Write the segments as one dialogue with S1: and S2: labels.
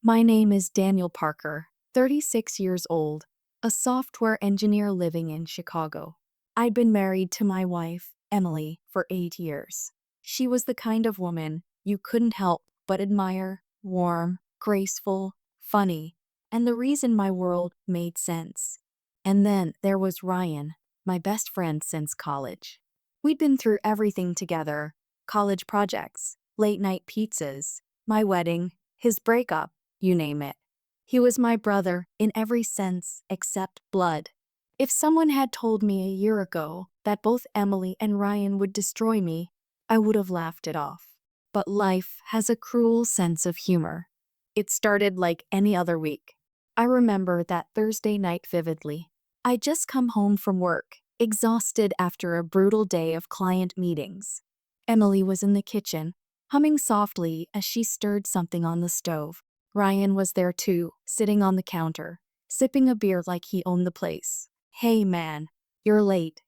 S1: My name is Daniel Parker, 36 years old, a software engineer living in Chicago. I'd been married to my wife, Emily, for 8 years. She was the kind of woman you couldn't help but admire, warm, graceful, funny, and the reason my world made sense. And then there was Ryan, my best friend since college. We'd been through everything together: college projects, late night pizzas, my wedding, his breakup, you name it. He was my brother in every sense except blood. If someone had told me a year ago that both Emily and Ryan would destroy me, I would have laughed it off. But life has a cruel sense of humor. It started like any other week. I remember that Thursday night vividly. I'd just come home from work, exhausted after a brutal day of client meetings. Emily was in the kitchen, humming softly as she stirred something on the stove. Ryan was there too, sitting on the counter, sipping a beer like he owned the place. "Hey man, you're late,"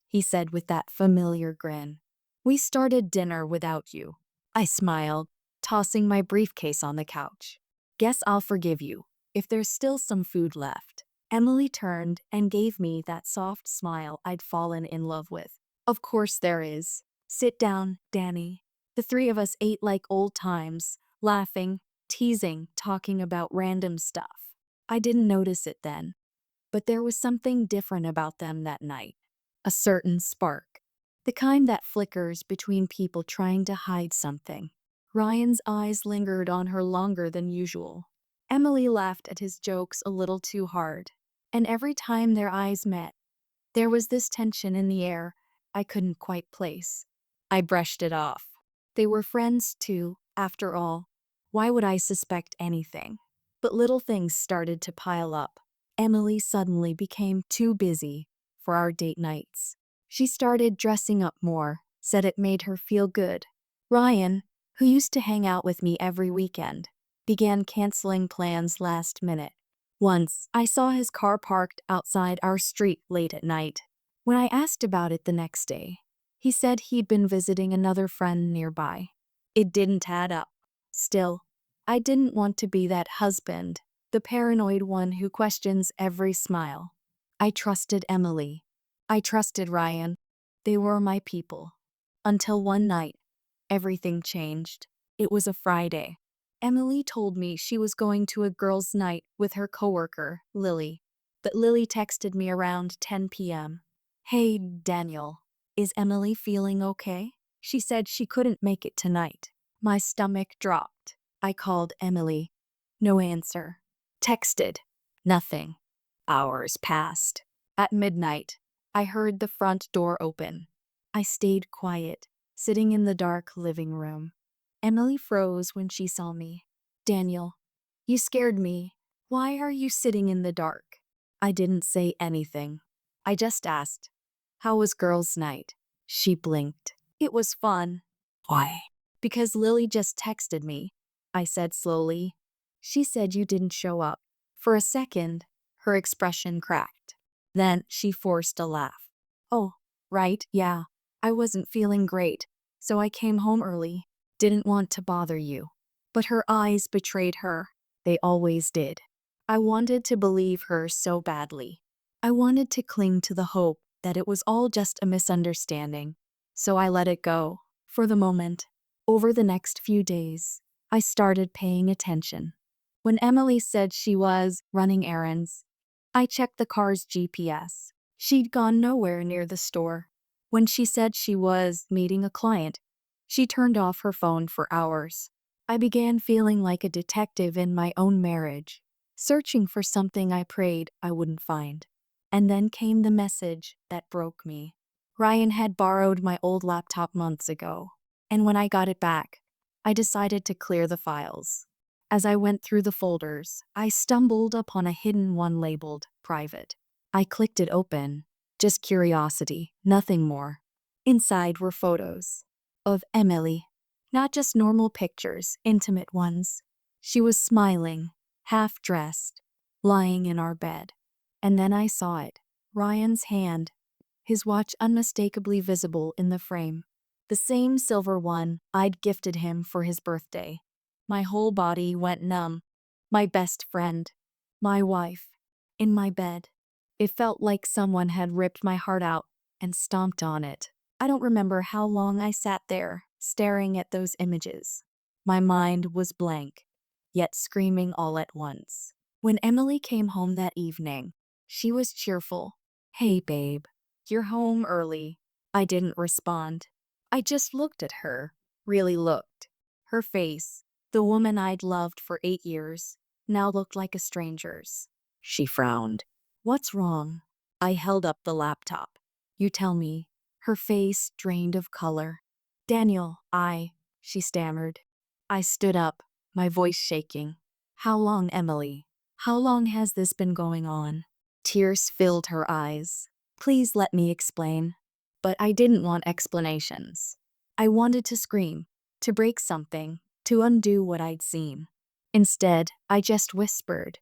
S1: he said with that familiar grin. "We started dinner without you." I smiled, tossing my briefcase on the couch. "Guess I'll forgive you, if there's still some food left." Emily turned and gave me that soft smile I'd fallen in love with. "Of course there is. Sit down, Danny." The three of us ate like old times, laughing, teasing, talking about random stuff. I didn't notice it then, but there was something different about them that night. A certain spark. The kind that flickers between people trying to hide something. Ryan's eyes lingered on her longer than usual. Emily laughed at his jokes a little too hard. And every time their eyes met, there was this tension in the air I couldn't quite place. I brushed it off. They were friends too, after all. Why would I suspect anything? But little things started to pile up. Emily suddenly became too busy for our date nights. She started dressing up more, said it made her feel good. Ryan, who used to hang out with me every weekend, began canceling plans last minute. Once, I saw his car parked outside our street late at night. When I asked about it the next day, he said he'd been visiting another friend nearby. It didn't add up. Still, I didn't want to be that husband, the paranoid one who questions every smile. I trusted Emily. I trusted Ryan. They were my people. Until one night, everything changed. It was a Friday. Emily told me she was going to a girls' night with her coworker, Lily. But Lily texted me around 10 p.m. "Hey, Daniel, is Emily feeling okay?" She said she couldn't make it tonight. My stomach dropped. I called Emily. No answer. Texted. Nothing. Hours passed. At midnight, I heard the front door open. I stayed quiet, sitting in the dark living room. Emily froze when she saw me. "Daniel, you scared me. Why are you sitting in the dark?" I didn't say anything. I just asked, "How was girls' night?" She blinked. "It was fun." "Why?" "Because Lily just texted me," I said slowly. "She said you didn't show up." For a second, her expression cracked. Then she forced a laugh. "Oh, right, yeah. I wasn't feeling great, so I came home early. Didn't want to bother you." But her eyes betrayed her. They always did. I wanted to believe her so badly. I wanted to cling to the hope that it was all just a misunderstanding. So I let it go, for the moment. Over the next few days, I started paying attention. When Emily said she was running errands, I checked the car's GPS. She'd gone nowhere near the store. When she said she was meeting a client, she turned off her phone for hours. I began feeling like a detective in my own marriage, searching for something I prayed I wouldn't find. And then came the message that broke me. Ryan had borrowed my old laptop months ago, and when I got it back, I decided to clear the files. As I went through the folders, I stumbled upon a hidden one labeled private. I clicked it open. Just curiosity, nothing more. Inside were photos of Emily. Not just normal pictures, intimate ones. She was smiling, half-dressed, lying in our bed. And then I saw it. Ryan's hand, his watch unmistakably visible in the frame. The same silver one I'd gifted him for his birthday. My whole body went numb. my best friend, my wife, in my bed. It felt like someone had ripped my heart out and stomped on it. I don't remember how long I sat there, staring at those images. My mind was blank, yet screaming all at once. When Emily came home that evening, she was cheerful. "Hey, babe, you're home early." I didn't respond. I just looked at her, really looked. Her face, the woman I'd loved for 8 years, now looked like a stranger's. She frowned. "What's wrong?" I held up the laptop. "You tell me." Her face drained of color. "Daniel, she stammered. I stood up, my voice shaking. "How long, Emily? How long has this been going on?" Tears filled her eyes. "Please let me explain." But I didn't want explanations. I wanted to scream, to break something, to undo what I'd seen. Instead, I just whispered,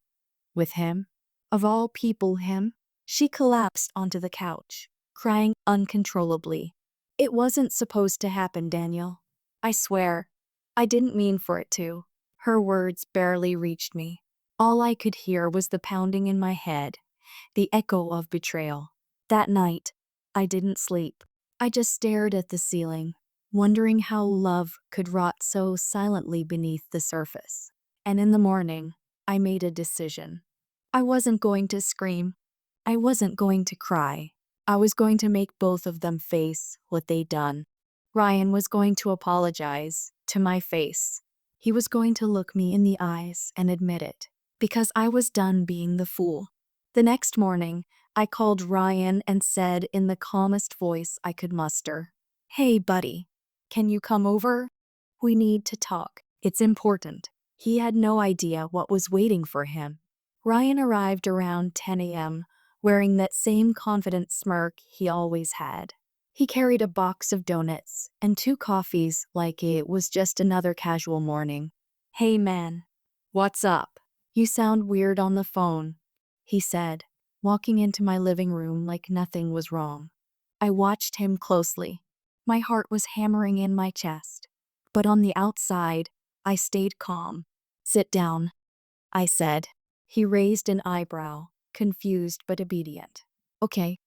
S1: "With him? Of all people, him?" She collapsed onto the couch, crying uncontrollably. "It wasn't supposed to happen, Daniel. I swear. I didn't mean for it to." Her words barely reached me. All I could hear was the pounding in my head, the echo of betrayal. That night, I didn't sleep. I just stared at the ceiling, wondering how love could rot so silently beneath the surface. And in the morning, I made a decision. I wasn't going to scream. I wasn't going to cry. I was going to make both of them face what they'd done. Ryan was going to apologize to my face. He was going to look me in the eyes and admit it, because I was done being the fool. The next morning, I called Ryan and said in the calmest voice I could muster, "Hey, buddy, can you come over? We need to talk. It's important." He had no idea what was waiting for him. Ryan arrived around 10 a.m., wearing that same confident smirk he always had. He carried a box of donuts and 2 coffees like it was just another casual morning. "Hey, man. What's up? You sound weird on the phone," he said, walking into my living room like nothing was wrong. I watched him closely. My heart was hammering in my chest. But on the outside, I stayed calm. "Sit down," I said. He raised an eyebrow, confused but obedient. "Okay,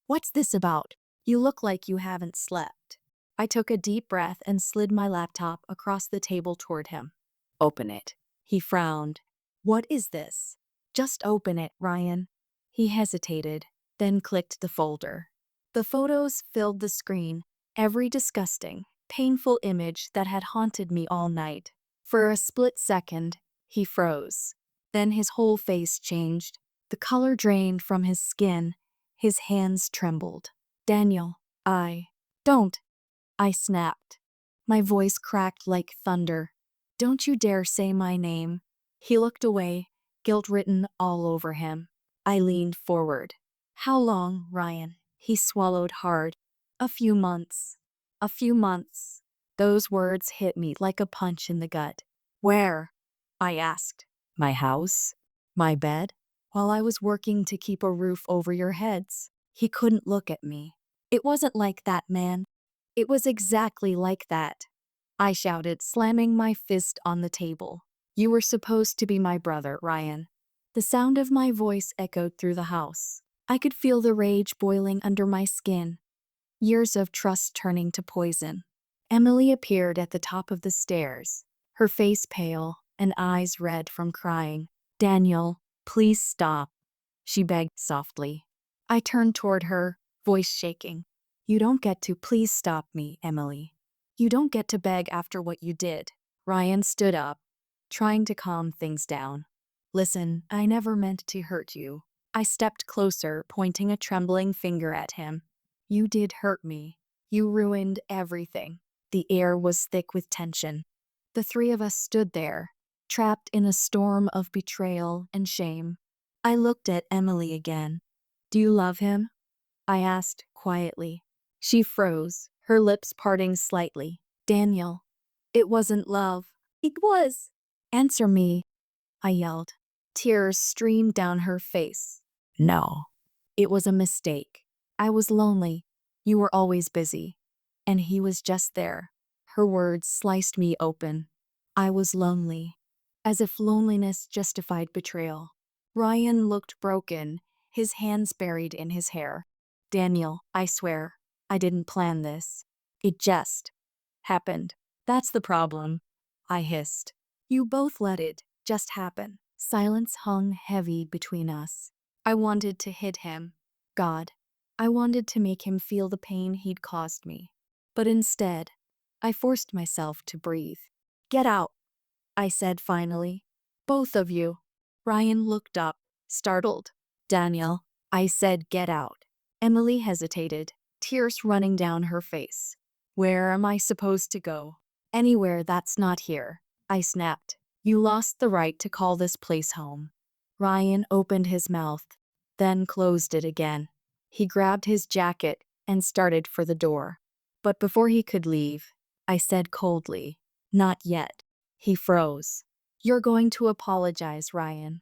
S1: what's this about? You look like you haven't slept." I took a deep breath and slid my laptop across the table toward him. "Open it." He frowned. "What is this?" "Just open it, Ryan." He hesitated, then clicked the folder. The photos filled the screen, every disgusting, painful image that had haunted me all night. For a split second, he froze. Then his whole face changed. The color drained from his skin. His hands trembled. "Daniel, don't," I snapped. My voice cracked like thunder. "Don't you dare say my name." He looked away, guilt written all over him. I leaned forward. "How long, Ryan?" He swallowed hard. "A few months." "A few months." Those words hit me like a punch in the gut. "Where?" I asked. "My house? My bed? While I was working to keep a roof over your heads." He couldn't look at me. "It wasn't like that, man." "It was exactly like that," I shouted, slamming my fist on the table. "You were supposed to be my brother, Ryan." The sound of my voice echoed through the house. I could feel the rage boiling under my skin. Years of trust turning to poison. Emily appeared at the top of the stairs, her face pale and eyes red from crying. "Daniel, please stop," she begged softly. I turned toward her, voice shaking. "You don't get to please stop me, Emily. You don't get to beg after what you did." Ryan stood up, trying to calm things down. "Listen, I never meant to hurt you." I stepped closer, pointing a trembling finger at him. "You did hurt me. You ruined everything." The air was thick with tension. The 3 of us stood there, trapped in a storm of betrayal and shame. I looked at Emily again. "Do you love him?" I asked quietly. She froze, her lips parting slightly. "Daniel, it wasn't love." "It was." "Answer me," I yelled. Tears streamed down her face. "No." "It was a mistake. I was lonely. You were always busy. And he was just there." Her words sliced me open. "I was lonely." as if loneliness justified betrayal. Ryan looked broken, his hands buried in his hair. Daniel, I swear, I didn't plan this. It just happened. That's the problem, I hissed. You both let it just happen. Silence hung heavy between us. I wanted to hit him. God. I wanted to make him feel the pain he'd caused me. But instead, I forced myself to breathe. Get out, I said finally. Both of you. Ryan looked up, startled. Daniel, I said get out. Emily hesitated, tears running down her face. Where am I supposed to go? Anywhere that's not here, I snapped. You lost the right to call this place home. Ryan opened his mouth, then closed it again. He grabbed his jacket and started for the door. But before he could leave, I said coldly, not yet. He froze. You're going to apologize, Ryan.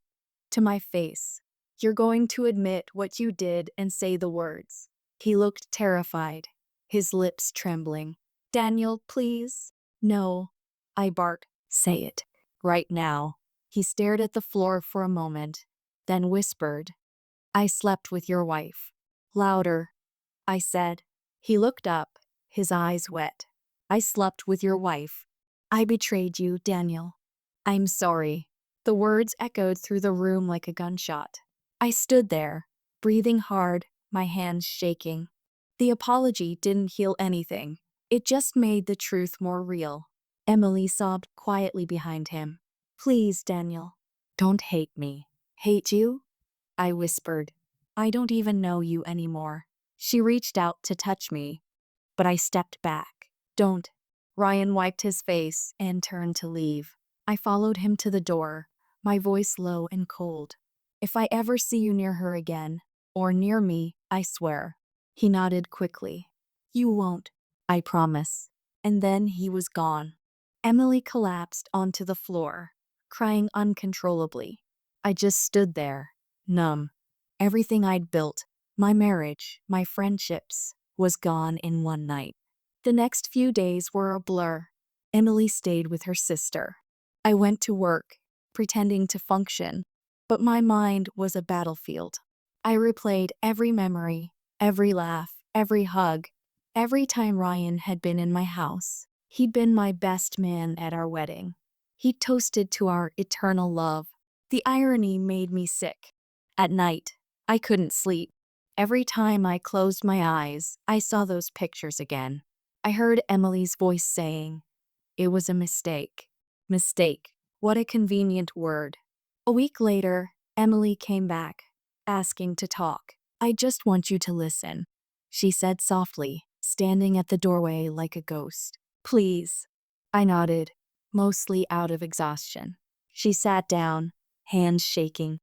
S1: To my face. You're going to admit what you did and say the words. He looked terrified, his lips trembling. Daniel, please. No. I barked. Say it. Right now. He stared at the floor for a moment, then whispered, I slept with your wife. Louder, I said. He looked up, his eyes wet. I slept with your wife. I betrayed you, Daniel. I'm sorry. The words echoed through the room like a gunshot. I stood there, breathing hard, my hands shaking. The apology didn't heal anything. It just made the truth more real. Emily sobbed quietly behind him. Please, Daniel. Don't hate me. Hate you? I whispered. I don't even know you anymore. She reached out to touch me, but I stepped back. Don't. Ryan wiped his face and turned to leave. I followed him to the door, my voice low and cold. If I ever see you near her again, or near me, I swear. He nodded quickly. You won't, I promise. And then he was gone. Emily collapsed onto the floor, crying uncontrollably. I just stood there, numb. Everything I'd built, my marriage, my friendships, was gone in one night. The next few days were a blur. Emily stayed with her sister. I went to work, pretending to function, but my mind was a battlefield. I replayed every memory, every laugh, every hug, every time Ryan had been in my house. He'd been my best man at our wedding. He toasted to our eternal love. The irony made me sick. At night, I couldn't sleep. Every time I closed my eyes, I saw those pictures again. I heard Emily's voice saying, it was a mistake. Mistake. What a convenient word. A week later, Emily came back, asking to talk. I just want you to listen, she said softly, standing at the doorway like a ghost. Please. I nodded, mostly out of exhaustion. She sat down, hands shaking.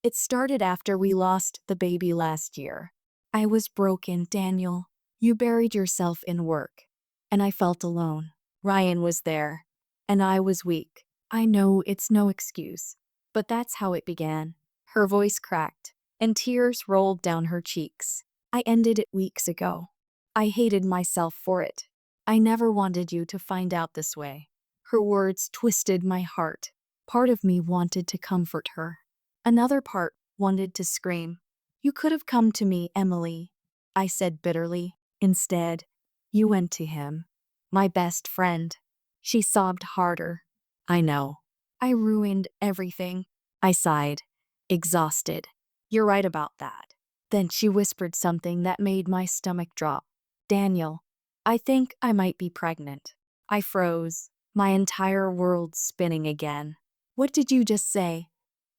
S1: It started after we lost the baby last year. I was broken, Daniel. You buried yourself in work. And I felt alone. Ryan was there. And I was weak. I know it's no excuse. But that's how it began. Her voice cracked, and tears rolled down her cheeks. I ended it weeks ago. I hated myself for it. I never wanted you to find out this way. Her words twisted my heart. Part of me wanted to comfort her. Another part wanted to scream. You could have come to me, Emily, I said bitterly. Instead, you went to him. My best friend. She sobbed harder. I know. I ruined everything. I sighed, exhausted. You're right about that. Then she whispered something that made my stomach drop. Daniel, I think I might be pregnant. I froze, my entire world spinning again. What did you just say?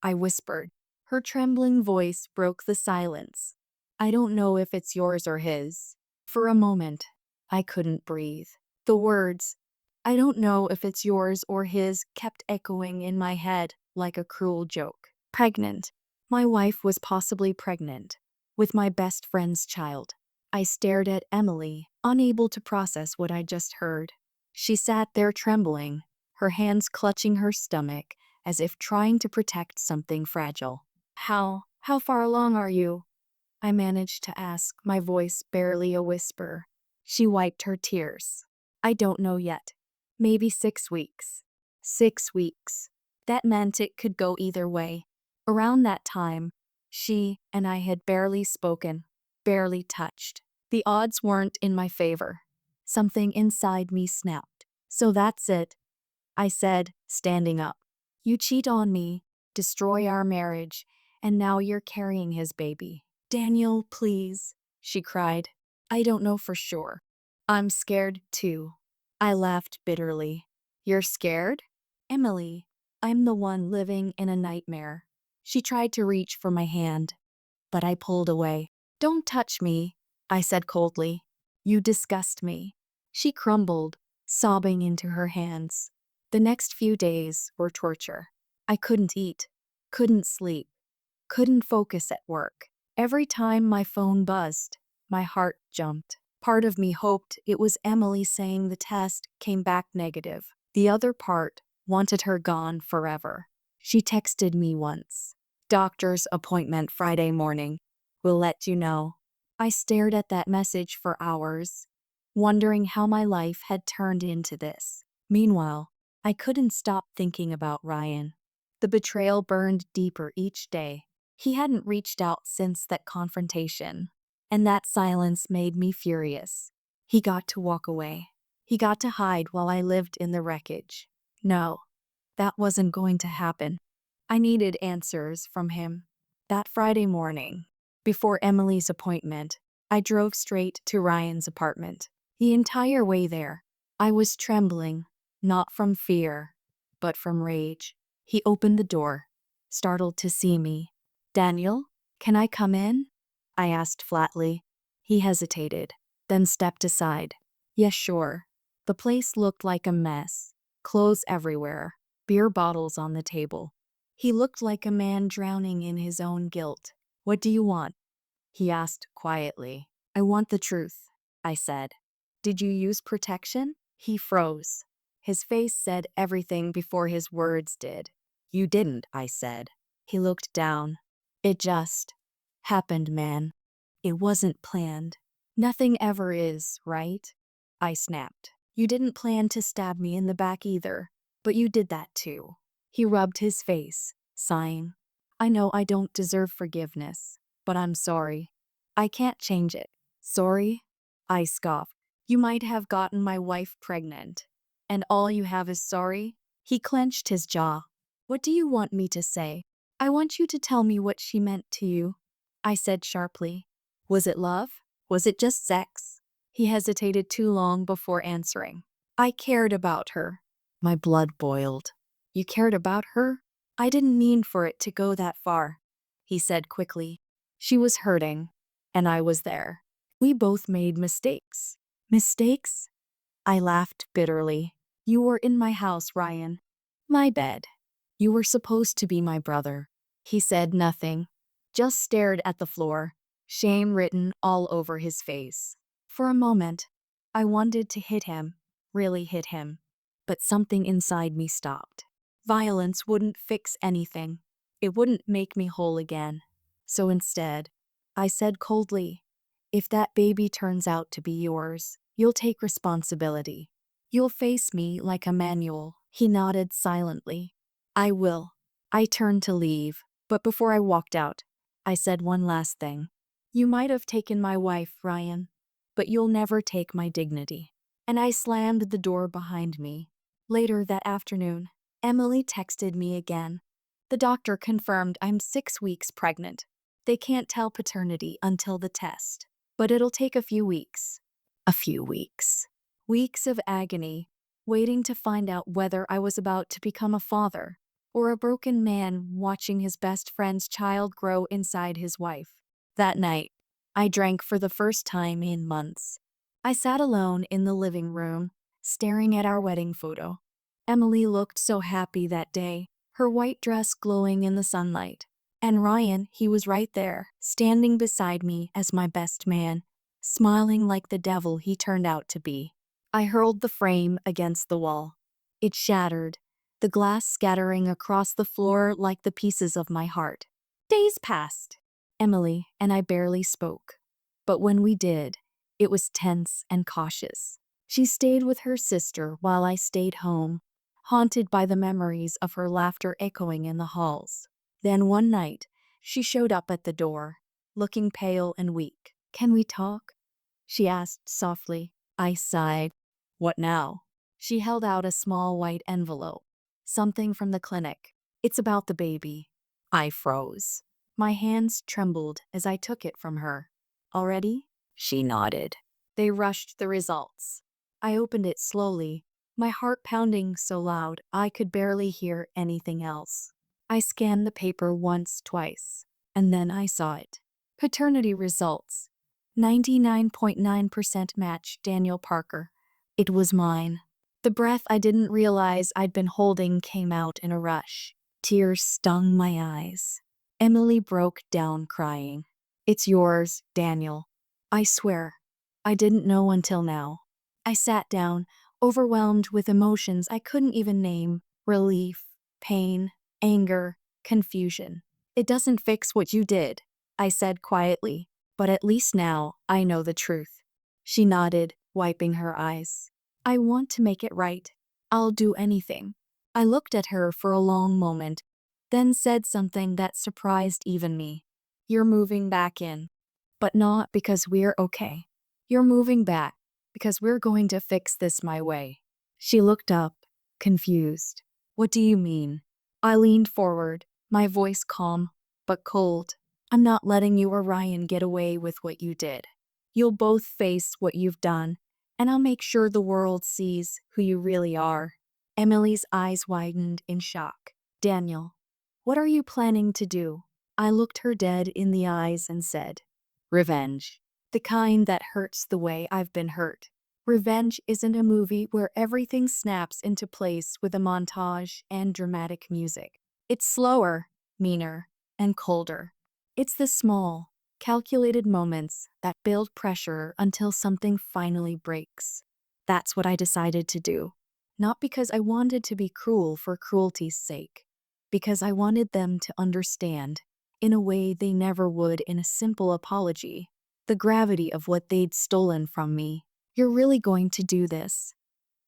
S1: I whispered. Her trembling voice broke the silence. I don't know if it's yours or his. For a moment, I couldn't breathe. The words, I don't know if it's yours or his, kept echoing in my head like a cruel joke. Pregnant. My wife was possibly pregnant, with my best friend's child. I stared at Emily, unable to process what I just heard. She sat there trembling, her hands clutching her stomach, as if trying to protect something fragile. How far along are you? I managed to ask, my voice barely a whisper. She wiped her tears. I don't know yet. Maybe 6 weeks. 6 weeks. That meant it could go either way. Around that time, she and I had barely spoken, barely touched. The odds weren't in my favor. Something inside me snapped. So that's it, I said, standing up. You cheat on me, destroy our marriage, and now you're carrying his baby. Daniel, please, she cried. I don't know for sure. I'm scared too. I laughed bitterly. You're scared? Emily, I'm the one living in a nightmare. She tried to reach for my hand, but I pulled away. Don't touch me, I said coldly. You disgust me. She crumbled, sobbing into her hands. The next few days were torture. I couldn't eat, couldn't sleep, couldn't focus at work. Every time my phone buzzed, my heart jumped. Part of me hoped it was Emily saying the test came back negative. The other part wanted her gone forever. She texted me once. Doctor's appointment Friday morning. Will let you know. I stared at that message for hours, wondering how my life had turned into this. Meanwhile, I couldn't stop thinking about Ryan. The betrayal burned deeper each day. He hadn't reached out since that confrontation, and that silence made me furious. He got to walk away. He got to hide while I lived in the wreckage. No, that wasn't going to happen. I needed answers from him. That Friday morning, before Emily's appointment, I drove straight to Ryan's apartment. The entire way there, I was trembling, not from fear, but from rage. He opened the door, startled to see me. Daniel, can I come in? I asked flatly. He hesitated, then stepped aside. Yes, sure. The place looked like a mess. Clothes everywhere, beer bottles on the table. He looked like a man drowning in his own guilt. What do you want? He asked quietly. I want the truth, I said. Did you use protection? He froze. His face said everything before his words did. You didn't, I said. He looked down. It just happened, man. It wasn't planned. Nothing ever is, right? I snapped. You didn't plan to stab me in the back either, but you did that too. He rubbed his face, sighing. I know I don't deserve forgiveness, but I'm sorry. I can't change it. Sorry? I scoffed. You might have gotten my wife pregnant, and all you have is sorry? He clenched his jaw. What do you want me to say? I want you to tell me what she meant to you, I said sharply. Was it love? Was it just sex? He hesitated too long before answering. I cared about her. My blood boiled. You cared about her? I didn't mean for it to go that far, he said quickly. She was hurting, and I was there. We both made mistakes. Mistakes? I laughed bitterly. You were in my house, Ryan. My bed. You were supposed to be my brother. He said nothing, just stared at the floor, shame written all over his face. For a moment, I wanted to hit him, really hit him, but something inside me stopped. Violence wouldn't fix anything. It wouldn't make me whole again. So instead, I said coldly, if that baby turns out to be yours, you'll take responsibility. You'll face me like a manual. He nodded silently. I will. I turned to leave, but before I walked out, I said one last thing. You might have taken my wife, Ryan, but you'll never take my dignity. And I slammed the door behind me. Later that afternoon, Emily texted me again. The doctor confirmed I'm 6 weeks pregnant. They can't tell paternity until the test, but it'll take a few weeks. A few weeks. Weeks of agony, waiting to find out whether I was about to become a father, or a broken man watching his best friend's child grow inside his wife. That night, I drank for the first time in months. I sat alone in the living room, staring at our wedding photo. Emily looked so happy that day, her white dress glowing in the sunlight. And Ryan, he was right there, standing beside me as my best man, smiling like the devil he turned out to be. I hurled the frame against the wall. It shattered, the glass scattering across the floor like the pieces of my heart. Days passed. Emily and I barely spoke. But when we did, it was tense and cautious. She stayed with her sister while I stayed home, haunted by the memories of her laughter echoing in the halls. Then one night, she showed up at the door, looking pale and weak. "Can we talk?" she asked softly. I sighed. "What now?" She held out a small white envelope. "Something from the clinic. It's about the baby." I froze. My hands trembled as I took it from her. "Already?" She nodded. They rushed the results. I opened it slowly, my heart pounding so loud I could barely hear anything else. I scanned the paper once, twice, and then I saw it. Paternity results. 99.9% match Daniel Parker. It was mine. The breath I didn't realize I'd been holding came out in a rush. Tears stung my eyes. Emily broke down crying. "It's yours, Daniel. I swear. I didn't know until now." I sat down, overwhelmed with emotions I couldn't even name: relief, pain, anger, confusion. "It doesn't fix what you did," I said quietly, "but at least now I know the truth." She nodded, wiping her eyes. "I want to make it right. I'll do anything." I looked at her for a long moment, then said something that surprised even me. "You're moving back in. But not because we're okay. You're moving back because we're going to fix this my way." She looked up, confused. "What do you mean?" I leaned forward, my voice calm, but cold. "I'm not letting you or Ryan get away with what you did. You'll both face what you've done, and I'll make sure the world sees who you really are." Emily's eyes widened in shock. "Daniel, what are you planning to do?" I looked her dead in the eyes and said, "Revenge. The kind that hurts the way I've been hurt." Revenge isn't a movie where everything snaps into place with a montage and dramatic music. It's slower, meaner, and colder. It's the small, calculated moments that build pressure until something finally breaks. That's what I decided to do. Not because I wanted to be cruel for cruelty's sake, because I wanted them to understand, in a way they never would in a simple apology, the gravity of what they'd stolen from me. "You're really going to do this?"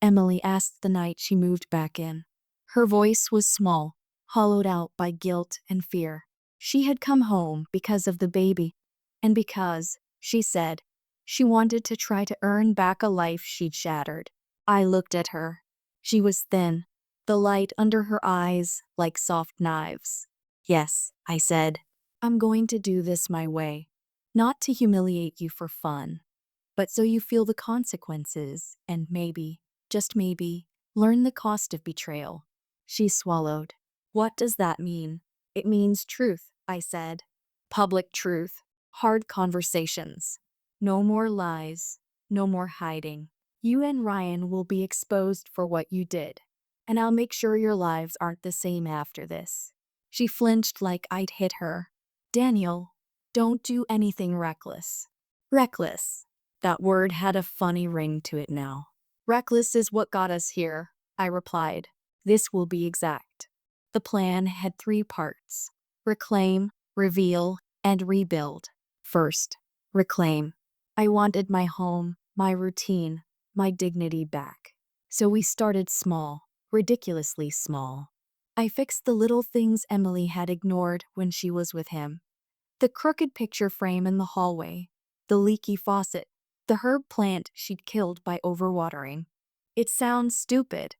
S1: Emily asked the night she moved back in. Her voice was small, hollowed out by guilt and fear. She had come home because of the baby, and because, she said, she wanted to try to earn back a life she'd shattered. I looked at her. She was thin, the light under her eyes like soft knives. "Yes," I said, "I'm going to do this my way. Not to humiliate you for fun, but so you feel the consequences and maybe, just maybe, learn the cost of betrayal." She swallowed. "What does that mean?" "It means truth," I said. "Public truth. Hard conversations. No more lies. No more hiding. You and Ryan will be exposed for what you did, and I'll make sure your lives aren't the same after this." She flinched like I'd hit her. "Daniel, don't do anything reckless." Reckless. That word had a funny ring to it now. "Reckless is what got us here," I replied. "This will be exact." The plan had 3 parts: reclaim, reveal, and rebuild. First, reclaim. I wanted my home, my routine, my dignity back. So we started small, ridiculously small. I fixed the little things Emily had ignored when she was with him. The crooked picture frame in the hallway, the leaky faucet, the herb plant she'd killed by overwatering. It sounds stupid,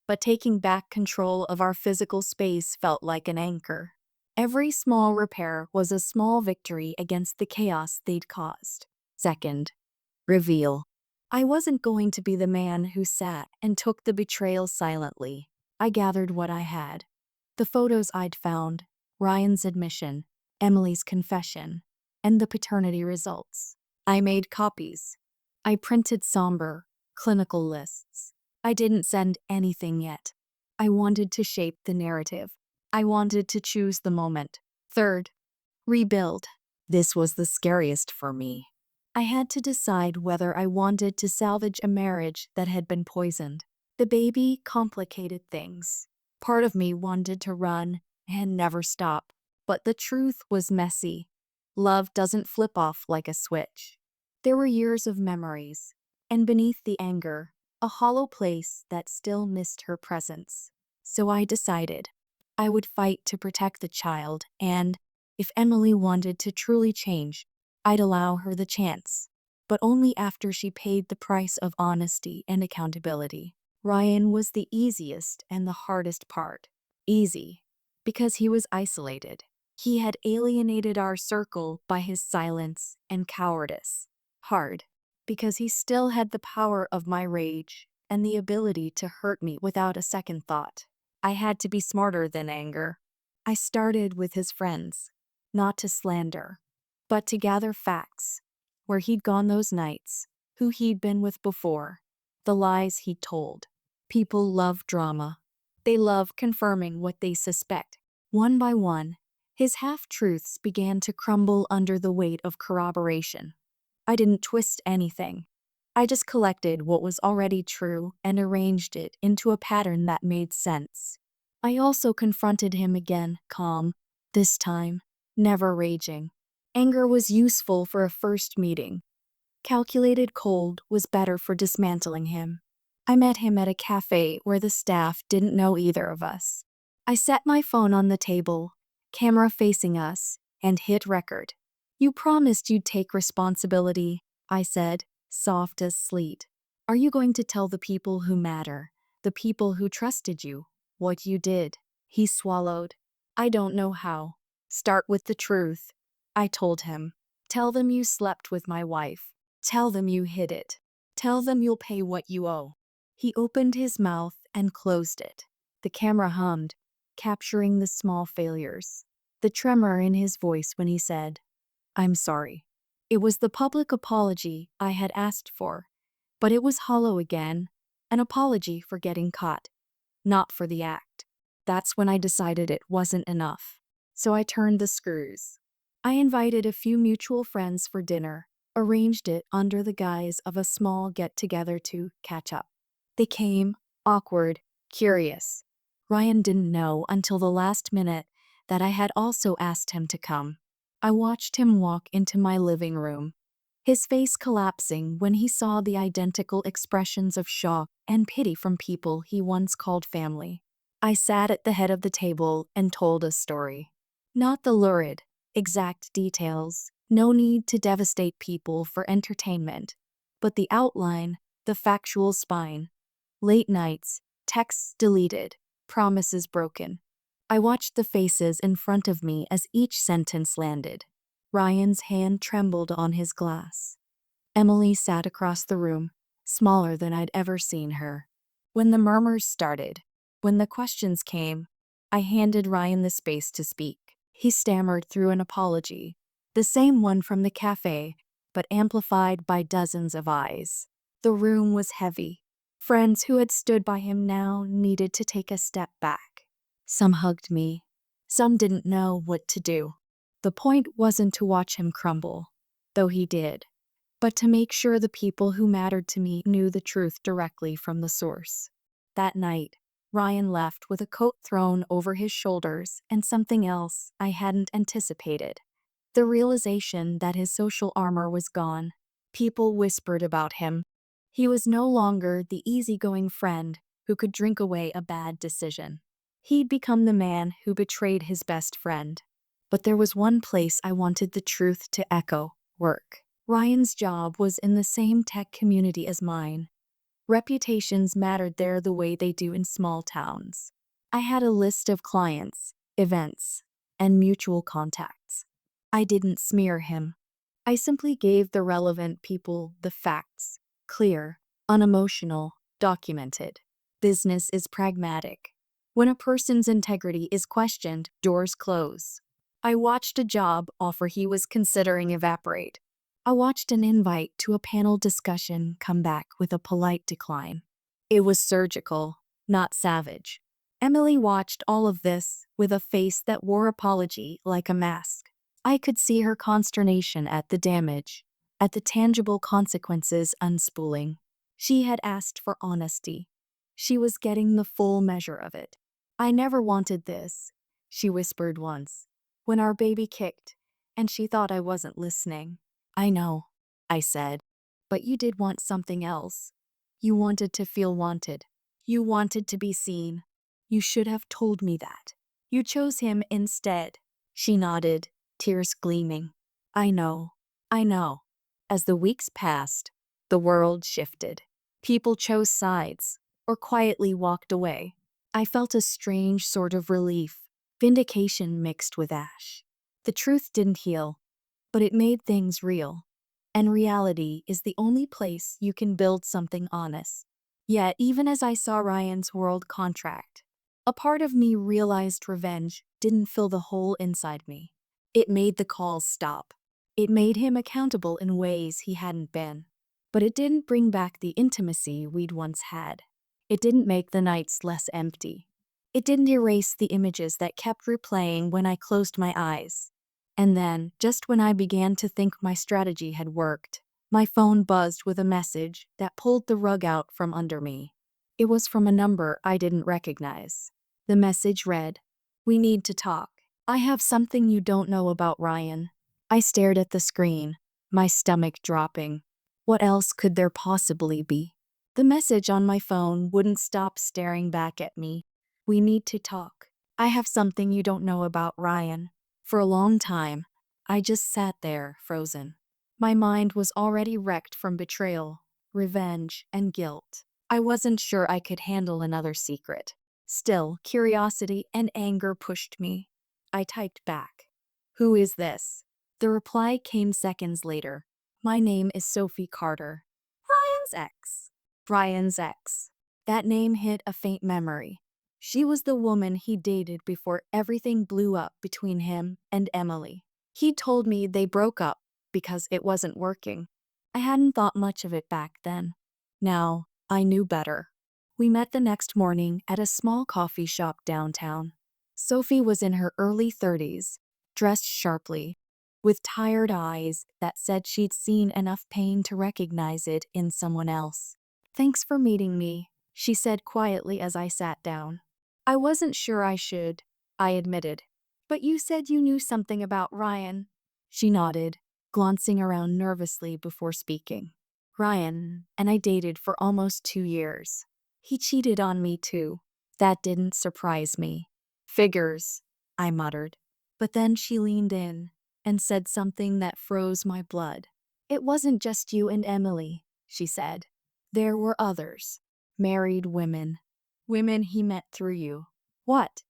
S1: but taking back control of our physical space felt like an anchor. Every small repair was a small victory against the chaos they'd caused. Second, reveal. I wasn't going to be the man who sat and took the betrayal silently. I gathered what I had. The photos I'd found, Ryan's admission, Emily's confession, and the paternity results. I made copies. I printed somber, clinical lists. I didn't send anything yet. I wanted to shape the narrative. I wanted to choose the moment. Third, rebuild. This was the scariest for me. I had to decide whether I wanted to salvage a marriage that had been poisoned. The baby complicated things. Part of me wanted to run and never stop. But the truth was messy. Love doesn't flip off like a switch. There were years of memories, and beneath the anger, a hollow place that still missed her presence. So I decided I would fight to protect the child, and if Emily wanted to truly change, I'd allow her the chance. But only after she paid the price of honesty and accountability. Ryan was the easiest and the hardest part. Easy, because he was isolated. He had alienated our circle by his silence and cowardice. Hard, because he still had the power of my rage and the ability to hurt me without a second thought. I had to be smarter than anger. I started with his friends, not to slander, but to gather facts, where he'd gone those nights, who he'd been with before, the lies he'd told. People love drama. They love confirming what they suspect. One by one, his half-truths began to crumble under the weight of corroboration. I didn't twist anything. I just collected what was already true and arranged it into a pattern that made sense. I also confronted him again, calm, this time, never raging. Anger was useful for a first meeting. Calculated cold was better for dismantling him. I met him at a cafe where the staff didn't know either of us. I set my phone on the table, camera facing us, and hit record. "You promised you'd take responsibility," I said, soft as sleet. "Are you going to tell the people who matter, the people who trusted you, what you did?" He swallowed. "I don't know how." "Start with the truth," I told him. "Tell them you slept with my wife. Tell them you hid it. Tell them you'll pay what you owe." He opened his mouth and closed it. The camera hummed, capturing the small failures. The tremor in his voice when he said, "I'm sorry." It was the public apology I had asked for, but it was hollow again, an apology for getting caught, not for the act. That's when I decided it wasn't enough. So I turned the screws. I invited a few mutual friends for dinner, arranged it under the guise of a small get-together to catch up. They came, awkward, curious. Ryan didn't know until the last minute that I had also asked him to come. I watched him walk into my living room, his face collapsing when he saw the identical expressions of shock and pity from people he once called family. I sat at the head of the table and told a story. Not the lurid, exact details, no need to devastate people for entertainment, but the outline, the factual spine. Late nights, texts deleted, promises broken. I watched the faces in front of me as each sentence landed. Ryan's hand trembled on his glass. Emily sat across the room, smaller than I'd ever seen her. When the murmurs started, when the questions came, I handed Ryan the space to speak. He stammered through an apology, the same one from the cafe, but amplified by dozens of eyes. The room was heavy. Friends who had stood by him now needed to take a step back. Some hugged me. Some didn't know what to do. The point wasn't to watch him crumble, though he did, but to make sure the people who mattered to me knew the truth directly from the source. That night, Ryan left with a coat thrown over his shoulders and something else I hadn't anticipated. The realization that his social armor was gone. People whispered about him. He was no longer the easygoing friend who could drink away a bad decision. He'd become the man who betrayed his best friend. But there was one place I wanted the truth to echo: work. Ryan's job was in the same tech community as mine. Reputations mattered there the way they do in small towns. I had a list of clients, events, and mutual contacts. I didn't smear him. I simply gave the relevant people the facts. Clear, unemotional, documented. Business is pragmatic. When a person's integrity is questioned, doors close. I watched a job offer he was considering evaporate. I watched an invite to a panel discussion come back with a polite decline. It was surgical, not savage. Emily watched all of this with a face that wore apology like a mask. I could see her consternation at the damage, at the tangible consequences unspooling. She had asked for honesty. She was getting the full measure of it. "I never wanted this," she whispered once, when our baby kicked, and she thought I wasn't listening. "I know," I said, "but you did want something else." You wanted to feel wanted. You wanted to be seen. You should have told me that. You chose him instead. She nodded, tears gleaming. I know. I know. As the weeks passed, the world shifted. People chose sides, or quietly walked away. I felt a strange sort of relief, vindication mixed with ash. The truth didn't heal, but it made things real. And reality is the only place you can build something honest. Yet, even as I saw Ryan's world contract, a part of me realized revenge didn't fill the hole inside me. It made the calls stop. It made him accountable in ways he hadn't been. But it didn't bring back the intimacy we'd once had. It didn't make the nights less empty. It didn't erase the images that kept replaying when I closed my eyes. And then, just when I began to think my strategy had worked, my phone buzzed with a message that pulled the rug out from under me. It was from a number I didn't recognize. The message read, "We need to talk. I have something you don't know about Ryan." I stared at the screen, my stomach dropping. What else could there possibly be? The message on my phone wouldn't stop staring back at me. "We need to talk. I have something you don't know about Ryan." For a long time, I just sat there, frozen. My mind was already wrecked from betrayal, revenge, and guilt. I wasn't sure I could handle another secret. Still, curiosity and anger pushed me. I typed back, "Who is this?" The reply came seconds later. "My name is Sophie Carter." Ryan's ex. Ryan's ex. That name hit a faint memory. She was the woman he dated before everything blew up between him and Emily. He told me they broke up because it wasn't working. I hadn't thought much of it back then. Now, I knew better. We met the next morning at a small coffee shop downtown. Sophie was in her early 30s, dressed sharply, with tired eyes that said she'd seen enough pain to recognize it in someone else. "Thanks for meeting me," she said quietly as I sat down. "I wasn't sure I should," I admitted. "But you said you knew something about Ryan." She nodded, glancing around nervously before speaking. "Ryan and I dated for almost 2 years. He cheated on me too. That didn't surprise me." "Figures," I muttered. But then she leaned in and said something that froze my blood. "It wasn't just you and Emily," she said. "There were others. Married women. Women he met through you." "What?"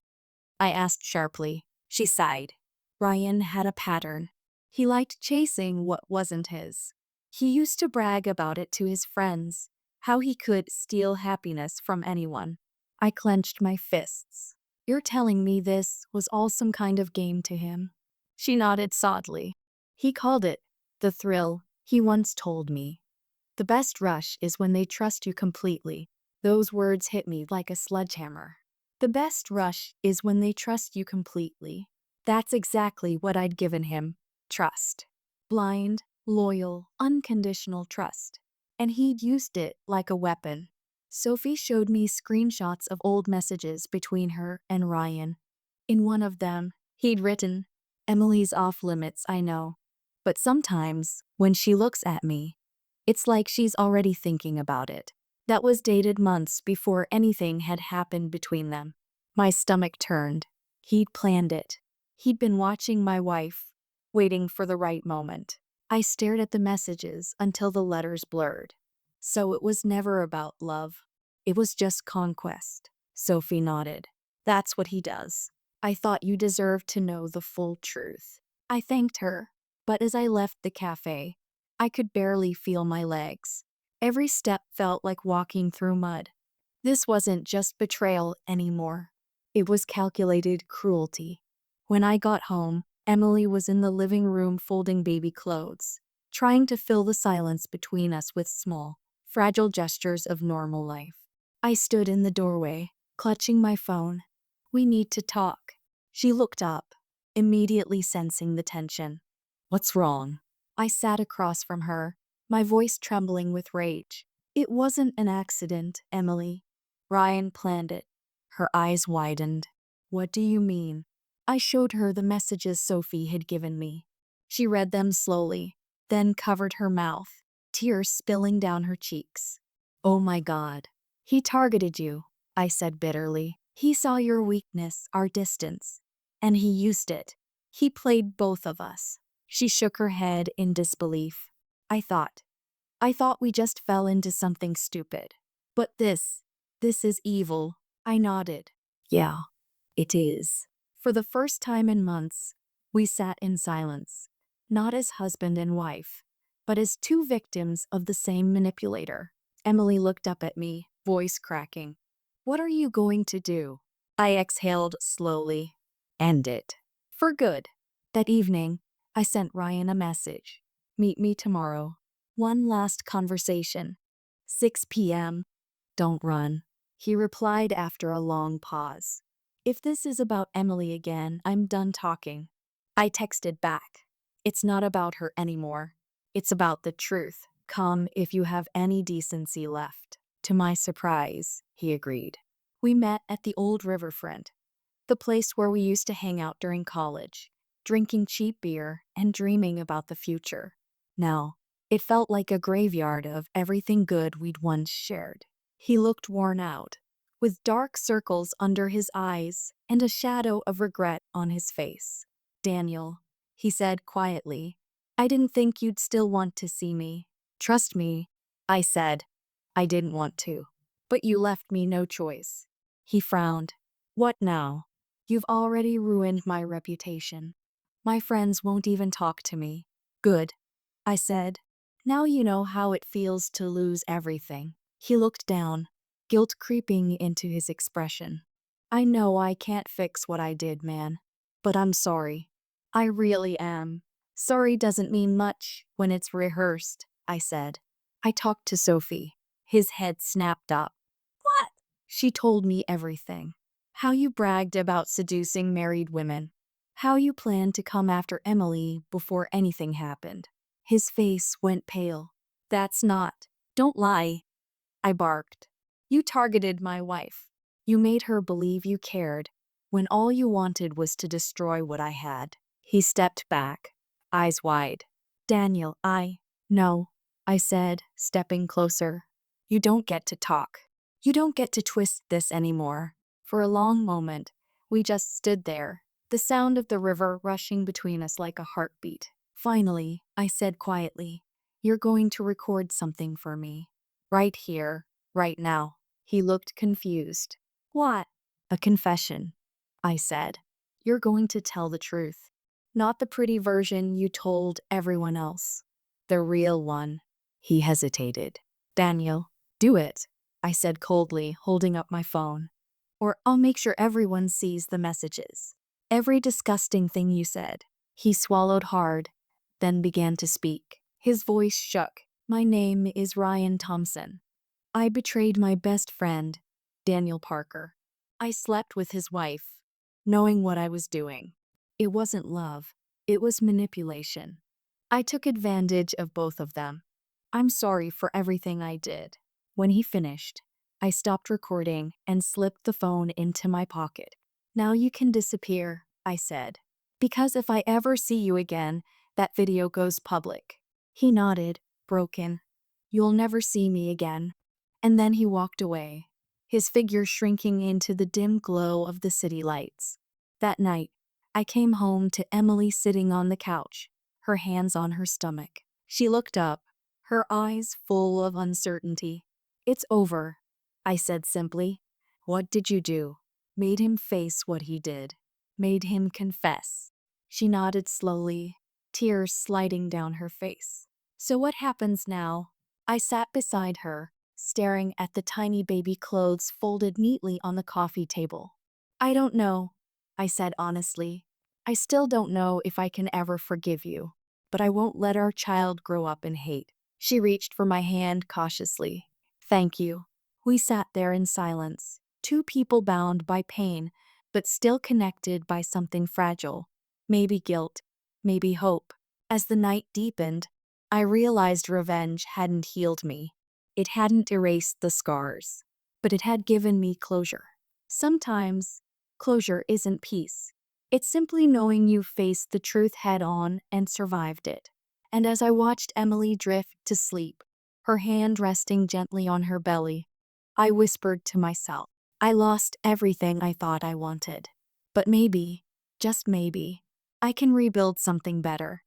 S1: I asked sharply. She sighed. "Ryan had a pattern. He liked chasing what wasn't his. He used to brag about it to his friends, how he could steal happiness from anyone." I clenched my fists. "You're telling me this was all some kind of game to him?" She nodded sadly. "He called it the thrill. He once told me, 'The best rush is when they trust you completely.'" Those words hit me like a sledgehammer. The best rush is when they trust you completely. That's exactly what I'd given him. Trust. Blind, loyal, unconditional trust. And he'd used it like a weapon. Sophie showed me screenshots of old messages between her and Ryan. In one of them, he'd written, "Emily's off limits, I know. But sometimes, when she looks at me, it's like she's already thinking about it." That was dated months before anything had happened between them. My stomach turned. He'd planned it. He'd been watching my wife, waiting for the right moment. I stared at the messages until the letters blurred. So it was never about love. It was just conquest. Sophie nodded. "That's what he does. I thought you deserved to know the full truth." I thanked her, but as I left the cafe, I could barely feel my legs. Every step felt like walking through mud. This wasn't just betrayal anymore. It was calculated cruelty. When I got home, Emily was in the living room folding baby clothes, trying to fill the silence between us with small, fragile gestures of normal life. I stood in the doorway, clutching my phone. "We need to talk." She looked up, immediately sensing the tension. "What's wrong?" I sat across from her, my voice trembling with rage. "It wasn't an accident, Emily. Ryan planned it." Her eyes widened. "What do you mean?" I showed her the messages Sophie had given me. She read them slowly, then covered her mouth, tears spilling down her cheeks. Oh my God. He targeted you, I said bitterly. He saw your weakness, our distance, and he used it. He played both of us. She shook her head in disbelief. I thought. I thought we just fell into something stupid. But this is evil. I nodded. Yeah, it is. For the first time in months, we sat in silence, not as husband and wife, but as two victims of the same manipulator. Emily looked up at me, voice cracking. What are you going to do? I exhaled slowly. End it. For good. That evening, I sent Ryan a message. Meet me tomorrow. One last conversation. 6 p.m. Don't run. He replied after a long pause. If this is about Emily again, I'm done talking. I texted back. It's not about her anymore. It's about the truth. Come if you have any decency left. To my surprise, he agreed. We met at the old riverfront, the place where we used to hang out during college, drinking cheap beer and dreaming about the future. Now, it felt like a graveyard of everything good we'd once shared. He looked worn out, with dark circles under his eyes and a shadow of regret on his face. Daniel, he said quietly, I didn't think you'd still want to see me. Trust me, I said. I didn't want to. But you left me no choice. He frowned. What now? You've already ruined my reputation. My friends won't even talk to me. Good, I said. Now you know how it feels to lose everything. He looked down, guilt creeping into his expression. I know I can't fix what I did, man. But I'm sorry. I really am. Sorry doesn't mean much when it's rehearsed, I said. I talked to Sophie. His head snapped up. What? She told me everything. How you bragged about seducing married women. How you planned to come after Emily before anything happened. His face went pale. That's not. Don't lie, I barked. You targeted my wife. You made her believe you cared, when all you wanted was to destroy what I had. He stepped back, eyes wide. Daniel, No, I said, stepping closer. You don't get to talk. You don't get to twist this anymore. For a long moment, we just stood there, the sound of the river rushing between us like a heartbeat. Finally, I said quietly, you're going to record something for me. Right here, right now. He looked confused. What? A confession, I said. You're going to tell the truth. Not the pretty version you told everyone else. The real one. He hesitated. Daniel, do it, I said coldly, holding up my phone. Or I'll make sure everyone sees the messages. Every disgusting thing you said. He swallowed hard, then began to speak. His voice shook. My name is Ryan Thompson. I betrayed my best friend, Daniel Parker. I slept with his wife, knowing what I was doing. It wasn't love, it was manipulation. I took advantage of both of them. I'm sorry for everything I did. When he finished, I stopped recording and slipped the phone into my pocket. Now you can disappear, I said. Because if I ever see you again, that video goes public. He nodded, broken. You'll never see me again. And then he walked away, his figure shrinking into the dim glow of the city lights. That night, I came home to Emily sitting on the couch, her hands on her stomach. She looked up, her eyes full of uncertainty. It's over, I said simply. What did you do? Made him face what he did. Made him confess. She nodded slowly, tears sliding down her face. So what happens now? I sat beside her, staring at the tiny baby clothes folded neatly on the coffee table. I don't know, I said honestly. I still don't know if I can ever forgive you, but I won't let our child grow up in hate. She reached for my hand cautiously. Thank you. We sat there in silence, two people bound by pain, but still connected by something fragile. Maybe guilt, maybe hope. As the night deepened, I realized revenge hadn't healed me. It hadn't erased the scars, but it had given me closure. Sometimes, closure isn't peace. It's simply knowing you faced the truth head on and survived it. And as I watched Emily drift to sleep, her hand resting gently on her belly. I whispered to myself, I lost everything I thought I wanted. But maybe, just maybe, I can rebuild something better.